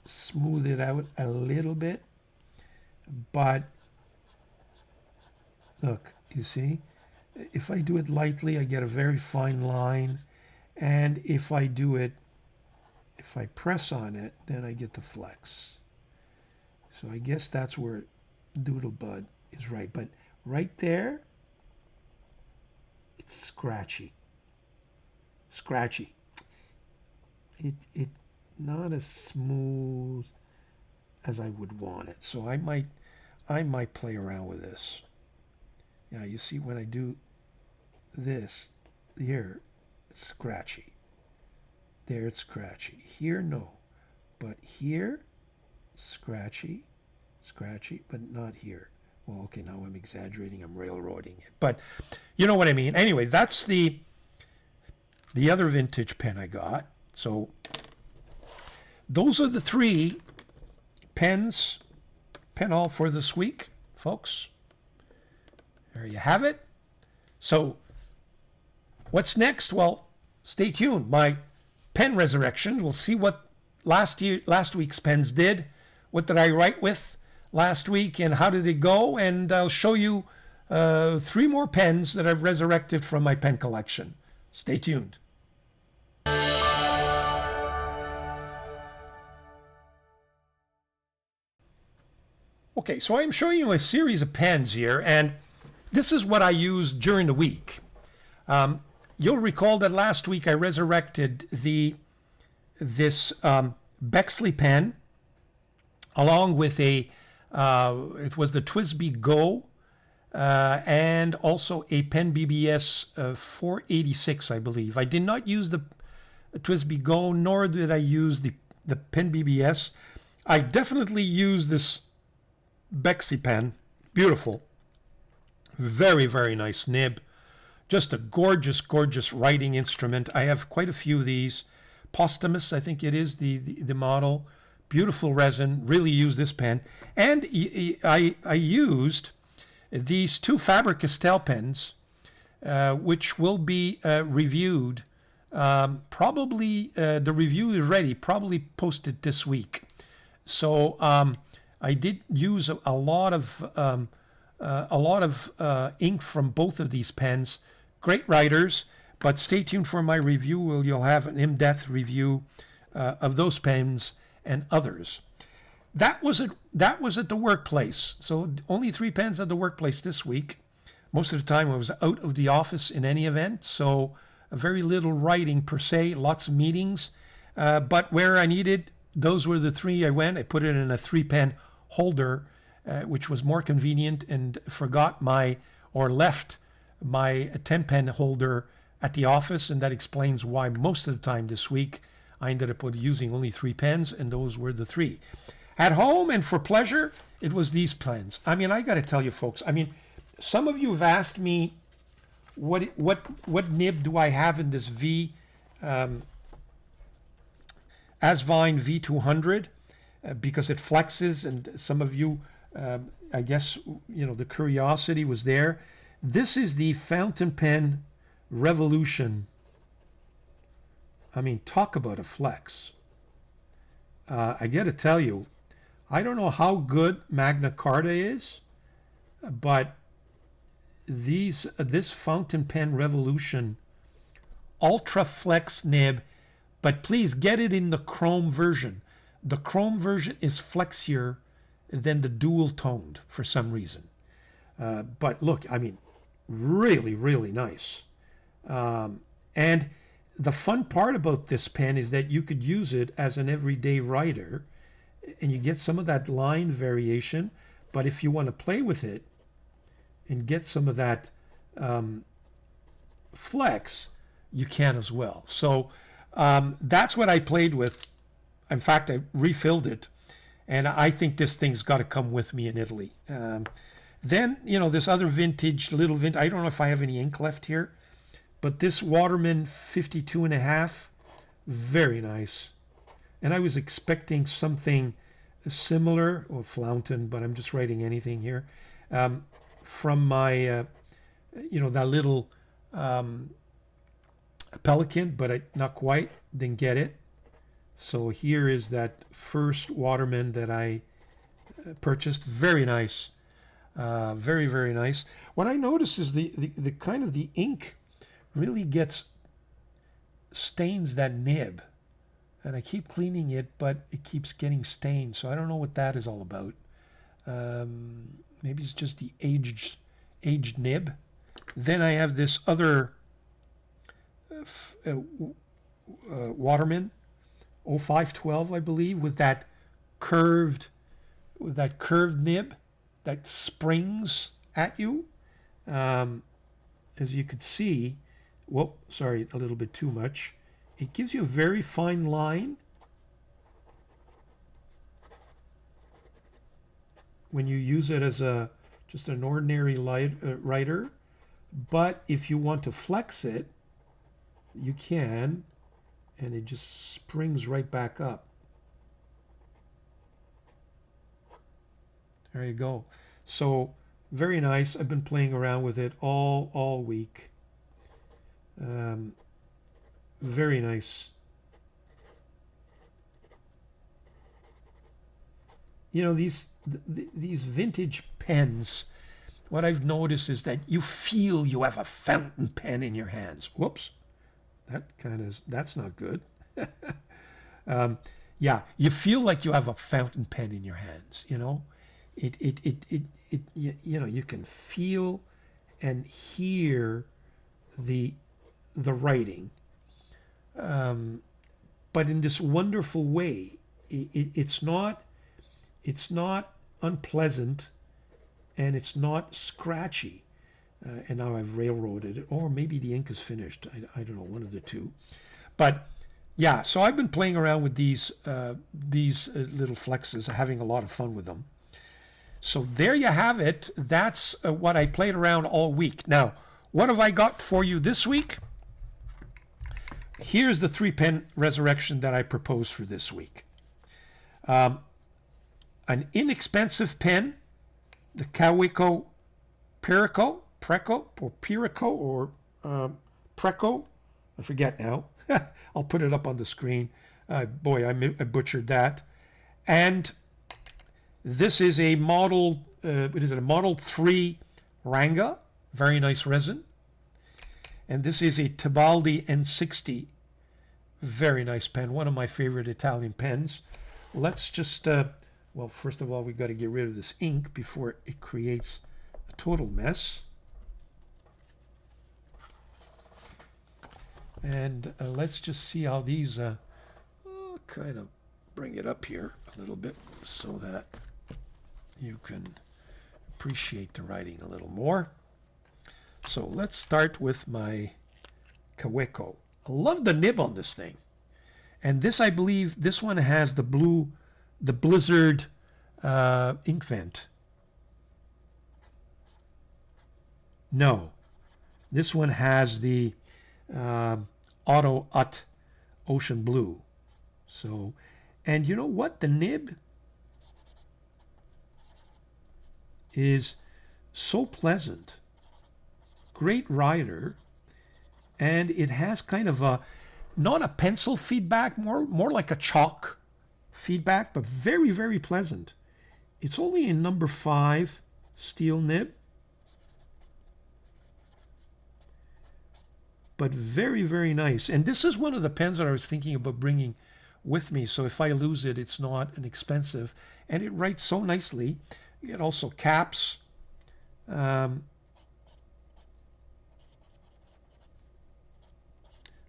smooth it out a little bit. But look, you see? If I do it lightly, I get a very fine line. And if I press on it, then I get the flex. So I guess that's where Doodlebud is right. But right there, it's scratchy. It not as smooth as I would want it. So I might play around with this. Yeah, you see when I do this, here, it's scratchy. There, it's scratchy. Here, no. But here, scratchy, but not here. Well, okay, now I'm exaggerating. I'm railroading it. But you know what I mean. Anyway, that's the other vintage pen I got. So those are the 3 pens, pen haul for this week, folks. There you have it. So what's next? Well, stay tuned. My pen resurrection. We'll see what last week's pens did. What did I write with last week and how did it go? And I'll show you 3 more pens that I've resurrected from my pen collection. Stay tuned. Okay, so I'm showing you a series of pens here, and this is what I used during the week. You'll recall that last week I resurrected this Bexley pen, along with it was the TWSBI Go, and also a Pen BBS 486, I believe. I did not use the TWSBI Go, nor did I use the Pen BBS. I definitely used this Bexy pen. Beautiful. Very, very nice nib. Just a gorgeous, gorgeous writing instrument. I have quite a few of these. Posthumous, I think it is the model. Beautiful resin. Really use this pen. And I used these two Faber-Castell pens, which will be reviewed. Probably the review is ready. Probably posted this week. So I did use a lot of ink from both of these pens. Great writers, but stay tuned for my review. You'll have an in-depth review of those pens and others. That was at the workplace. So only 3 pens at the workplace this week. Most of the time I was out of the office in any event, so very little writing per se, lots of meetings. But where I needed, those were the 3 I went. I put it in a 3-pen holder, which was more convenient, and left my 10-pen holder at the office, and that explains why most of the time this week I ended up using only 3 pens, and those were the 3. At home and for pleasure, it was these pens. I mean, I got to tell you, folks. I mean, some of you have asked me what nib do I have in this Asvine V200 because it flexes, and some of you, I guess, the curiosity was there. This is the fountain pen Revolution. I mean, talk about a flex. I got to tell you, I don't know how good Magna Carta is, but this fountain pen Revolution Ultra Flex nib, but please get it in the chrome version. The chrome version is flexier than the dual toned for some reason. But look, I mean, really, really nice. And the fun part about this pen is that you could use it as an everyday writer, and you get some of that line variation. But if you want to play with it and get some of that flex, you can as well. So that's what I played with. In fact, I refilled it, and I think this thing's got to come with me in Italy. Then, this other vintage, I don't know if I have any ink left here, but this Waterman 52.5, very nice. And I was expecting something similar, or Fountain, but I'm just writing anything here, from my, that little Pelican, but not quite, didn't get it. So here is that first Waterman that I purchased. Very nice. Very, very nice. What I notice is the kind of the ink really stains that nib. And I keep cleaning it, but it keeps getting stained. So I don't know what that is all about. Maybe it's just the aged nib. Then I have this other Waterman 0512, I believe, with that curved nib that springs at you. As you could see, sorry, a little bit too much. It gives you a very fine line when you use it as just an ordinary writer. But if you want to flex it, you can, and it just springs right back up. There you go. So very nice. I've been playing around with it all week. Very nice. These vintage pens, what I've noticed is that you feel you have a fountain pen in your hands. Whoops. That's not good. Yeah, you feel like you have a fountain pen in your hands, you can feel and hear the writing, but in this wonderful way. It's not it's not unpleasant, and it's not scratchy. And now I've railroaded it, or maybe the ink is finished. I don't know, one of the two. But yeah, so I've been playing around with these little flexes, having a lot of fun with them. So there you have it. That's what I played around all week. Now, what have I got for you this week? Here's the 3-pen resurrection that I propose for this week. An inexpensive pen, the Kaweco Perico, Preco, or Perico, or Preco. I forget now. I'll put it up on the screen. Boy, I butchered that. And this is a model, what is it, a Model 3 Ranga. Very nice resin. And this is a Tibaldi N60. Very nice pen. One of my favorite Italian pens. Let's just, well, first of all, we've got to get rid of this ink before it creates a total mess. And let's just see how these, kind of bring it up here a little bit so that you can appreciate the writing a little more. So let's start with my Kaweco. I love the nib on this thing. And this, I believe, this one has the Blizzard ink vent. No, this one has the Auto Ut Ocean Blue. So, and you know what? The nib is so pleasant. Great rider. And it has kind of a, not a pencil feedback, more like a chalk feedback, but very, very pleasant. It's only in number 5 steel nib. But very, very nice. And this is one of the pens that I was thinking about bringing with me. So if I lose it, it's not an expensive. And it writes so nicely. You get also caps.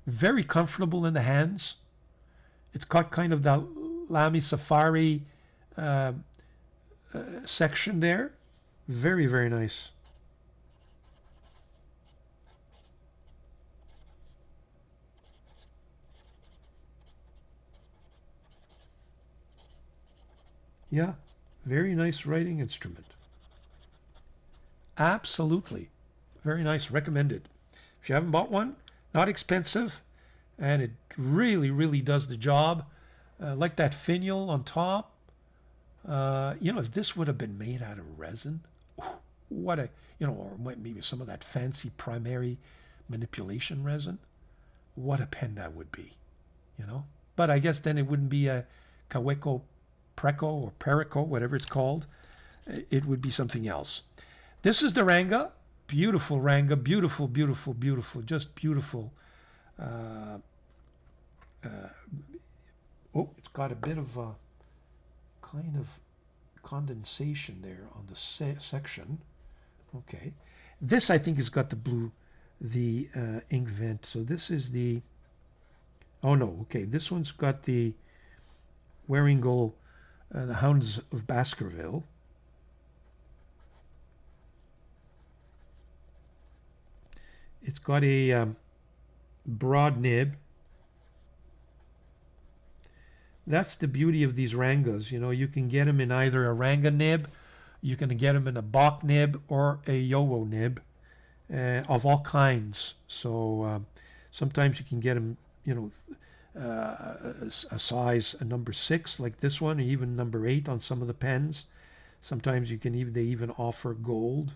Very comfortable in the hands. It's got kind of the Lamy Safari section there. Very, very nice. Yeah, very nice writing instrument. Absolutely. Very nice. Recommended. If you haven't bought one, not expensive, and it really, really does the job. Like that finial on top. You know, if this would have been made out of resin, what a, you know, or maybe some of that fancy primary manipulation resin, what a pen that would be, you know. But I guess then it wouldn't be a Kaweco Preco or Perico, whatever it's called. It would be something else. This is the Ranga. Beautiful Ranga. Beautiful, beautiful, beautiful. Just beautiful. Oh, it's got a bit of a kind of condensation there on the section. Okay. This, I think, has got the blue, the ink vent. So this is the, oh no, okay. This one's got the Waringal, the Hounds of Baskerville. It's got a broad nib. That's the beauty of these Rangas. You know, you can get them in either a Ranga nib, you can get them in a Bach nib, or a Yowo nib of all kinds. So sometimes you can get them, you know, a size a number 6 like this one, or even number 8 on some of the pens. Sometimes you can even, they even offer gold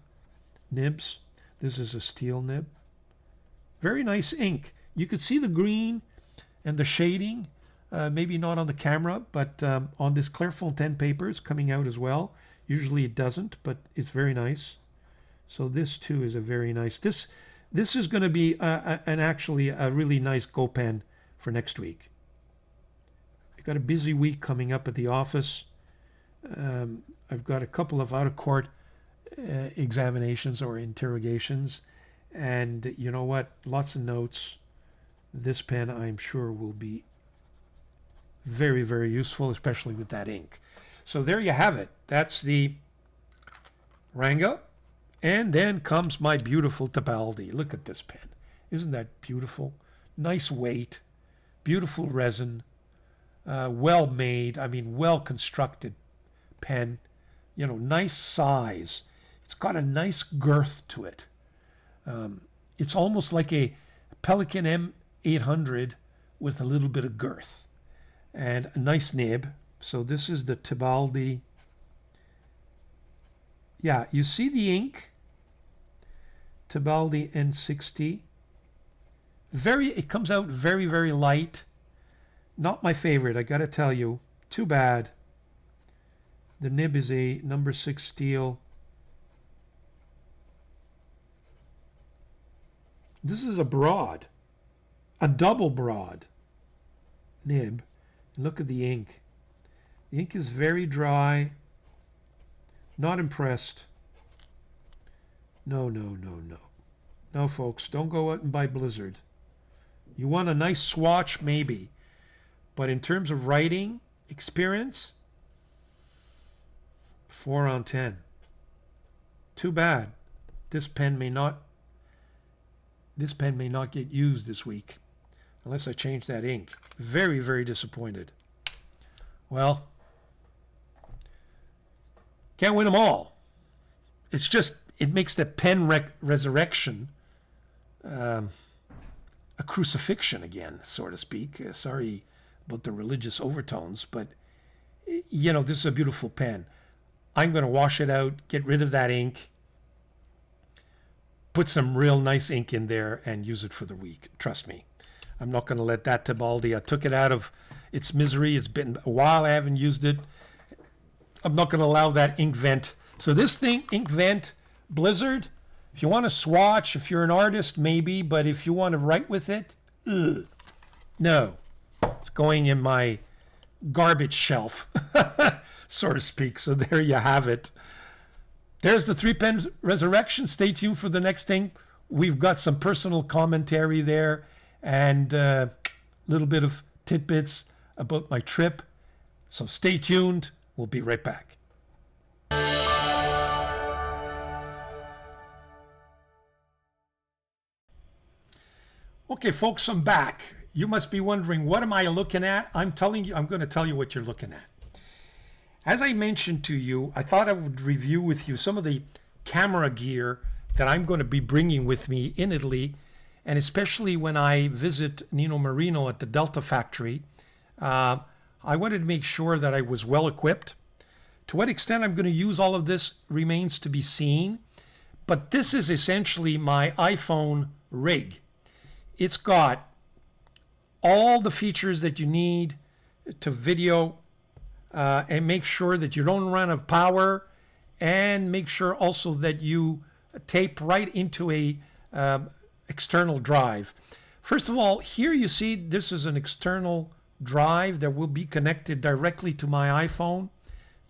nibs. This is a steel nib. Very nice ink. You could see the green and the shading, maybe not on the camera, but on this Clairefontaine paper it's coming out as well. Usually it doesn't, but it's very nice. So this too is a very nice, this is going to be actually a really nice Go pen for next week. I've got a busy week coming up at the office. I've got a couple of out-of-court examinations or interrogations, and you know what? Lots of notes. This pen, I'm sure, will be very, very useful, especially with that ink. So there you have it. That's the Ranga. And then comes my beautiful Tebaldi. Look at this pen. Isn't that beautiful? Nice weight, beautiful resin, well made, I mean well constructed pen. You know, nice size. It's got a nice girth to it. It's almost like a Pelican M800 with a little bit of girth. And a nice nib. So this is the Tebaldi. Yeah, you see the ink. Tebaldi N60. It comes out very, very light. Not my favorite, I gotta tell you. Too bad. The nib is a number 6 steel. This is a broad, a double broad nib. Look at the ink. The ink is very dry. Not impressed. No, no, no, no. No, folks, don't go out and buy Blizzard. You want a nice swatch, maybe. But in terms of writing experience, 4 on 10. Too bad. This pen may not get used this week unless I change that ink. Very, very disappointed. Well, can't win them all. It's just, it makes the pen resurrection a crucifixion again, so to speak. Sorry about the religious overtones, but you know, this is a beautiful pen. I'm going to wash it out, get rid of that ink, put some real nice ink in there and use it for the week. Trust me. I'm not going to let that Tebaldi. I took it out of its misery. It's been a while I haven't used it. I'm not going to allow that ink vent. So this thing, ink vent, Blizzard, if you want to swatch, if you're an artist, maybe, but if you want to write with it, no. It's going in my garbage shelf, so to speak. So there you have it. There's the 3-pen resurrection. Stay tuned for the next thing. We've got some personal commentary there and a little bit of tidbits about my trip. So stay tuned. We'll be right back. Okay, folks, I'm back. You must be wondering, what am I looking at? I'm going to tell you what you're looking at. As I mentioned to you, I thought I would review with you some of the camera gear that I'm going to be bringing with me in Italy, and especially when I visit Nino Marino at the Delta factory. I wanted to make sure that I was well equipped. To what extent I'm going to use all of this remains to be seen, but this is essentially my iPhone rig. It's got all the features that you need to video and make sure that you don't run out of power, and make sure also that you tape right into a external drive. First of all, here you see this is an external drive that will be connected directly to my iPhone,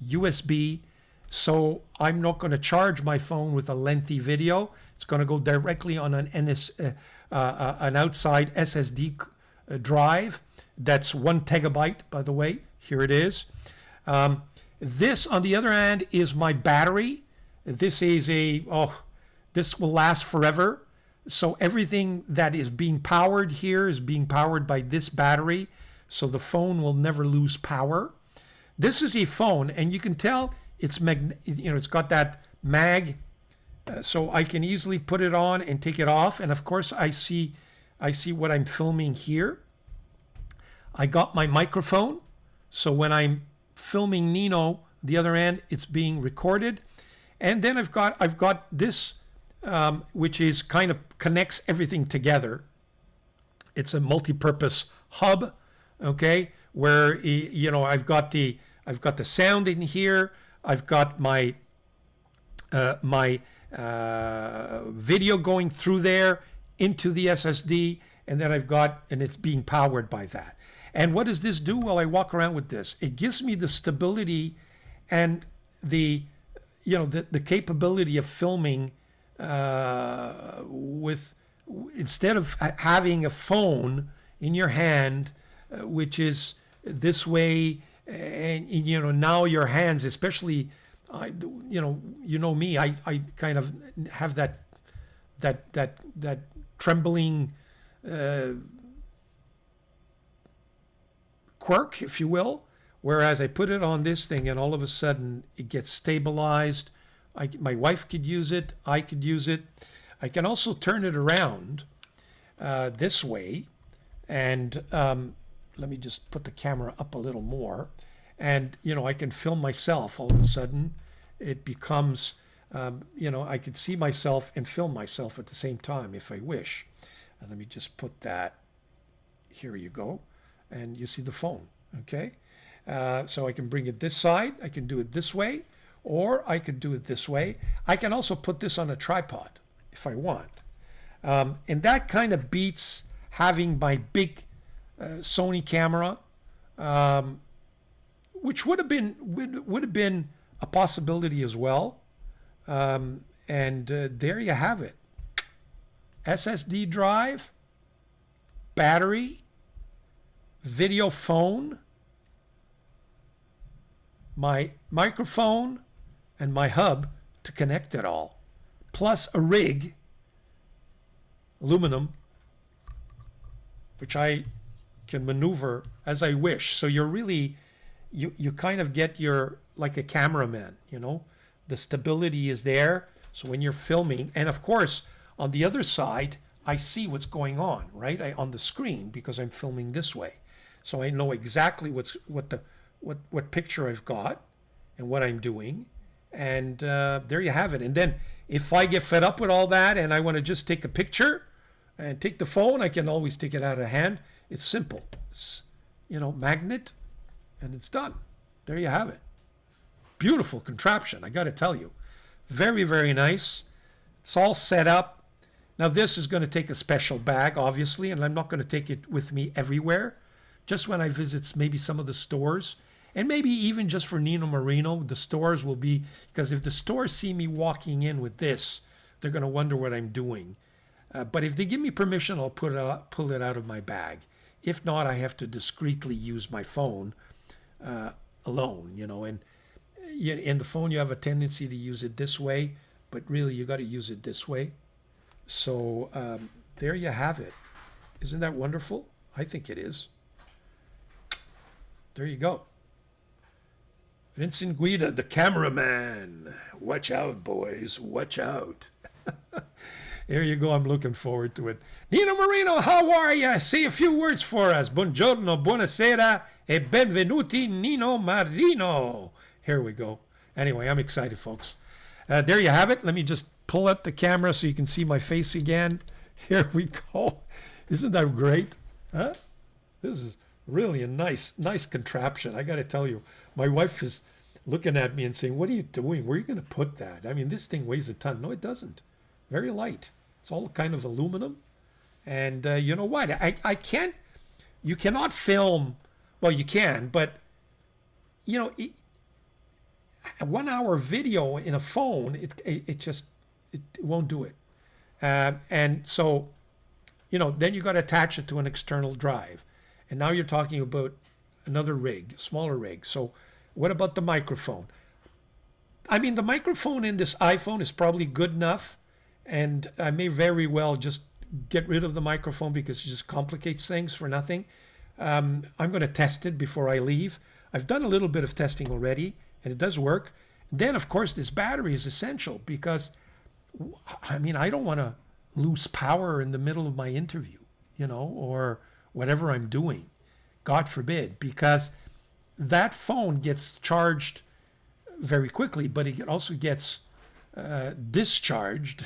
USB. So I'm not going to charge my phone with a lengthy video. It's going to go directly on an outside SSD drive. That's 1 TB, by the way. Here it is. This, on the other hand, is my battery. This is this will last forever. So everything that is being powered here is being powered by this battery. So the phone will never lose power. This is a phone, and you can tell it's it's got that mag, so I can easily put it on and take it off. And of course, I see what I'm filming here. I got my microphone, so when I'm filming Nino, the other end, it's being recorded. And then I've got this, which is kind of connects everything together. It's a multi-purpose hub, okay, where I've got the sound in here. I've got my video going through there into the SSD, and then it's being powered by that. And what does this do while I walk around with this? It gives me the stability and the capability of filming instead of having a phone in your hand, which is this way, and you know, now your hands, especially, you know me, I kind of have that trembling quirk, if you will. Whereas I put it on this thing and all of a sudden it gets stabilized. My wife could use it. I could use it. I can also turn it around this way. And let me just put the camera up a little more. And, you know, I can film myself all of a sudden. It becomes, you know, I could see myself and film myself at the same time if I wish. And let me just put that. Here you go. And you see the phone, okay? So I can bring it this side. I can do it this way, or I could do it this way. I can also put this on a tripod if I want. And that kind of beats having my big Sony camera, which would have been a possibility as well. And there you have it. SSD drive, battery, video phone, my microphone, and my hub to connect it all, plus a rig, aluminum, which I can maneuver as I wish. So you're really, you kind of get your, like a cameraman, you know, the stability is there. So when you're filming, and of course, on the other side, I see what's going on, right? On the screen, because I'm filming this way. So I know exactly what picture I've got and what I'm doing. And there you have it. And then if I get fed up with all that and I want to just take a picture and take the phone, I can always take it out of hand. It's simple. It's, you know, magnet, and it's done. There you have it. Beautiful contraption, I got to tell you. Very, very nice. It's all set up. Now this is going to take a special bag, obviously, and I'm not going to take it with me everywhere. Just when I visit maybe some of the stores, and maybe even just for Nino Marino, the stores will be, because if the stores see me walking in with this, they're going to wonder what I'm doing. But if they give me permission, I'll pull it out of my bag. If not, I have to discreetly use my phone alone, you know. And in the phone, you have a tendency to use it this way, but really you got to use it this way. So there you have it. Isn't that wonderful? I think it is. There you go. Vincent Guida, the cameraman. Watch out, boys. Watch out. Here you go. I'm looking forward to it. Nino Marino, how are you? Say a few words for us. Buongiorno, buonasera, e benvenuti, Nino Marino. Here we go. Anyway, I'm excited, folks. There you have it. Let me just pull up the camera so you can see my face again. Here we go. Isn't that great? Huh? This is really a nice contraption. I got to tell you, my wife is looking at me and saying, what are you doing? Where are you going to put that? I mean, this thing weighs a ton. No, it doesn't. Very light. It's all kind of aluminum. And you know what? I can't, you cannot film, well, you can, but, you know, a 1 hour video in a phone, it won't do it. And so, you know, then you got to attach it to an external drive. And now you're talking about another rig, smaller rig. So what about the microphone? I mean, the microphone in this iPhone is probably good enough. And I may very well just get rid of the microphone because it just complicates things for nothing. I'm going to test it before I leave. I've done a little bit of testing already, and it does work. Then, of course, this battery is essential because, I mean, I don't want to lose power in the middle of my interview, you know, or whatever I'm doing. God forbid, because that phone gets charged very quickly, but it also gets discharged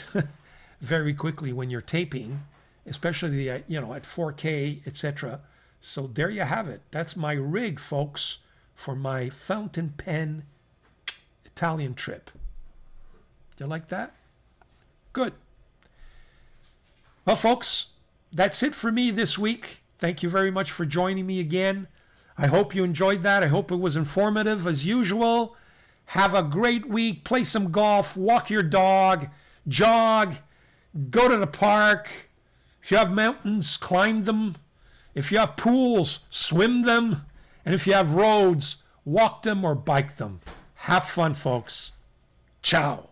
very quickly when you're taping, especially at 4K, etc. So there you have it. That's my rig, folks, for my fountain pen Italian trip. Do you like that? Good. Well, folks, that's it for me this week. Thank you very much for joining me again. I hope you enjoyed that. I hope it was informative as usual. Have a great week. Play some golf. Walk your dog. Jog. Go to the park. If you have mountains, climb them. If you have pools, swim them. And if you have roads, walk them or bike them. Have fun, folks. Ciao.